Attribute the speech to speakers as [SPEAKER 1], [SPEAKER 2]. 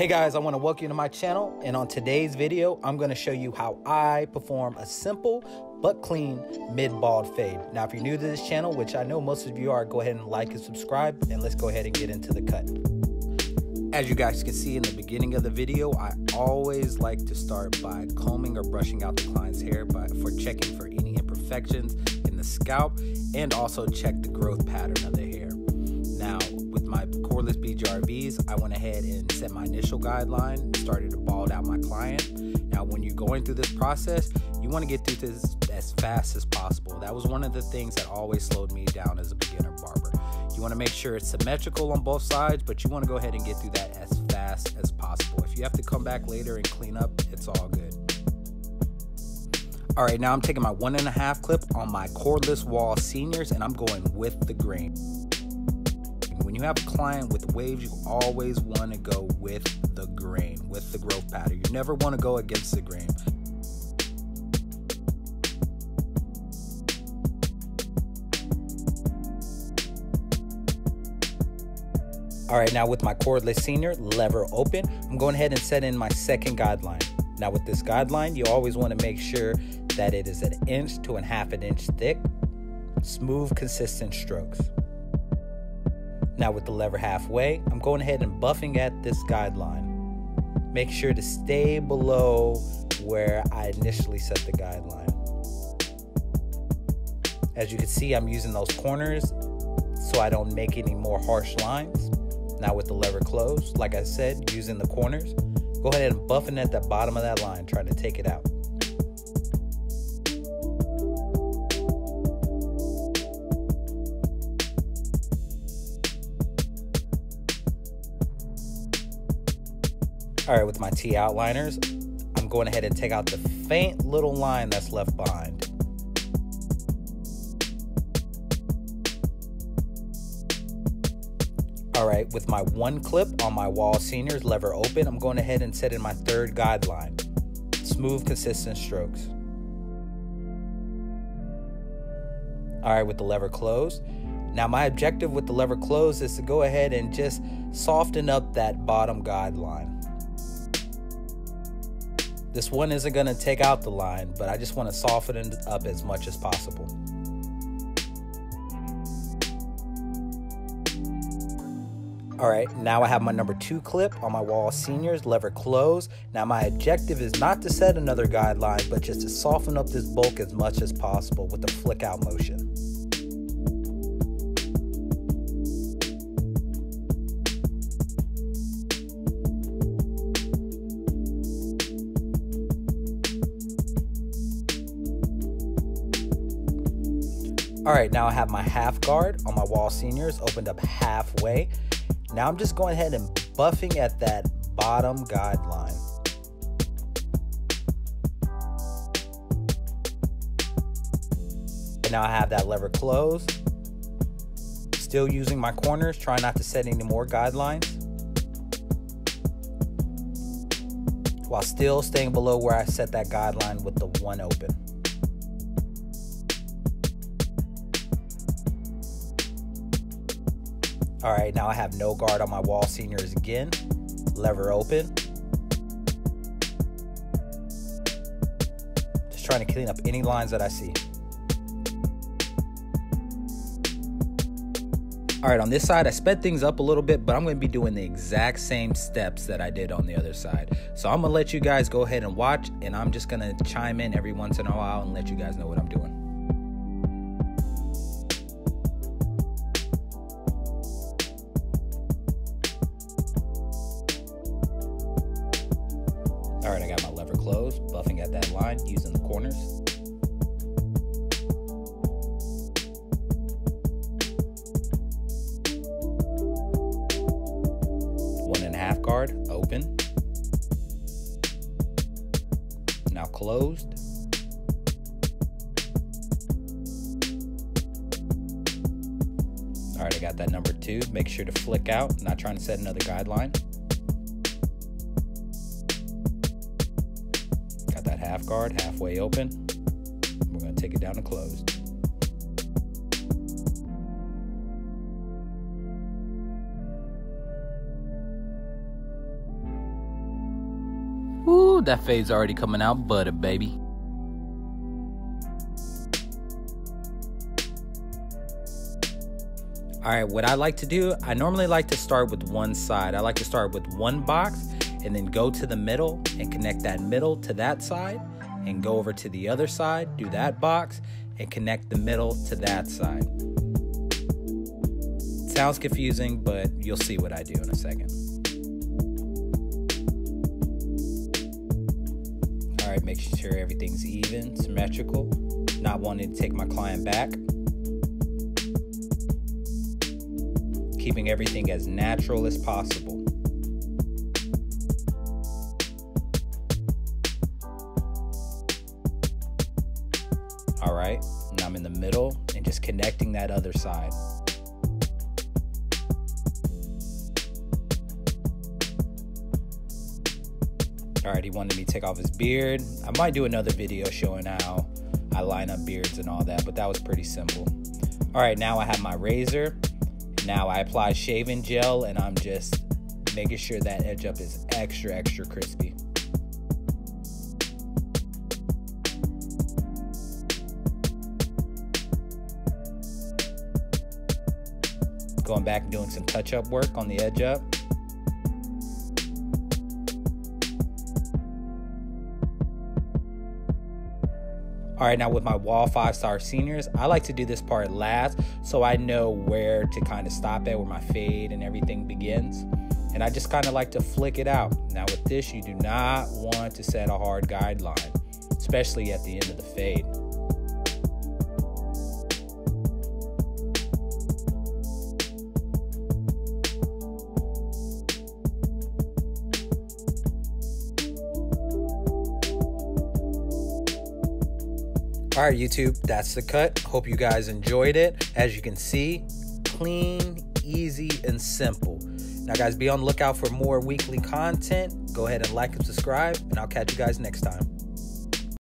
[SPEAKER 1] Hey guys, I want to welcome you to my channel, and on today's video, I'm going to show you how I perform a simple but clean mid-bald fade. Now, if you're new to this channel, which I know most of you are, go ahead and like and subscribe, and let's go ahead and get into the cut. As you guys can see in the beginning of the video, I always like to start by combing or brushing out the client's hair for checking for any imperfections in the scalp, and also check the growth pattern of the hair. Now, with my cordless BGRVs, I went ahead and set my initial guideline, started to bald out my client. Now, when you're going through this process, you want to get through this as fast as possible. That was one of the things that always slowed me down as a beginner barber. You want to make sure it's symmetrical on both sides, but you want to go ahead and get through that as fast as possible. If you have to come back later and clean up, it's all good. All right, now I'm taking my 1.5 clip on my cordless Wahl Seniors, and I'm going with the grain. When you have a client with waves, you always want to go with the grain, with the growth pattern. You never want to go against the grain. All right, now with my cordless senior, lever open, I'm going ahead and set in my second guideline. Now with this guideline, you always want to make sure that it is 1 inch to 1/2 inch thick, smooth, consistent strokes. Now with the lever halfway, I'm going ahead and buffing at this guideline. Make sure to stay below where I initially set the guideline. As you can see, I'm using those corners so I don't make any more harsh lines. Now with the lever closed, like I said, using the corners, go ahead and buffing at the bottom of that line, trying to take it out. All right, with my T outliners, I'm going ahead and take out the faint little line that's left behind. All right, with my 1 clip on my Wahl Seniors, lever open, I'm going ahead and set in my third guideline. Smooth, consistent strokes. All right, with the lever closed. Now my objective with the lever closed is to go ahead and just soften up that bottom guideline. This one isn't going to take out the line, but I just want to soften it up as much as possible. All right, now I have my number 2 clip on my Wahl Seniors, lever close. Now my objective is not to set another guideline, but just to soften up this bulk as much as possible with a flick out motion. All right, now I have my half guard on my Wahl Seniors opened up halfway. Now I'm just going ahead and buffing at that bottom guideline. And now I have that lever closed. Still using my corners, trying not to set any more guidelines, while still staying below where I set that guideline with the 1 open. All right, now I have no guard on my Wahl Seniors again, lever open. Just trying to clean up any lines that I see. All right, on this side, I sped things up a little bit, but I'm going to be doing the exact same steps that I did on the other side. So I'm going to let you guys go ahead and watch, and I'm just going to chime in every once in a while and let you guys know what I'm doing. All right, I got my lever closed, buffing at that line, using the corners. One and a half guard, open. Now closed. All right, I got that number 2. Make sure to flick out, not trying to set another guideline. Half guard, halfway open. We're going to take it down to closed. Ooh, that fade's already coming out butter, baby. All right, what I like to do, I normally like to start with one side. I like to start with one box and then go to the middle and connect that middle to that side and go over to the other side, do that box and connect the middle to that side. Sounds confusing, but you'll see what I do in a second. All right, make sure everything's even, symmetrical, not wanting to take my client back. Keeping everything as natural as possible. All right, now I'm in the middle and just connecting that other side. All right, he wanted me to take off his beard. I might do another video showing how I line up beards and all that, but that was pretty simple. All right, now I have my razor. Now I apply shaving gel and I'm just making sure that edge up is extra, extra crispy. Going back and doing some touch-up work on the edge up. All right, now with my Wahl 5-star seniors, I like to do this part last so I know where to kind of stop at, where my fade and everything begins. And I just kind of like to flick it out. Now with this, you do not want to set a hard guideline, especially at the end of the fade. All right, YouTube, that's the cut. Hope you guys enjoyed it. As you can see, clean, easy, and simple. Now, guys, be on the lookout for more weekly content. Go ahead and like and subscribe, and I'll catch you guys next time.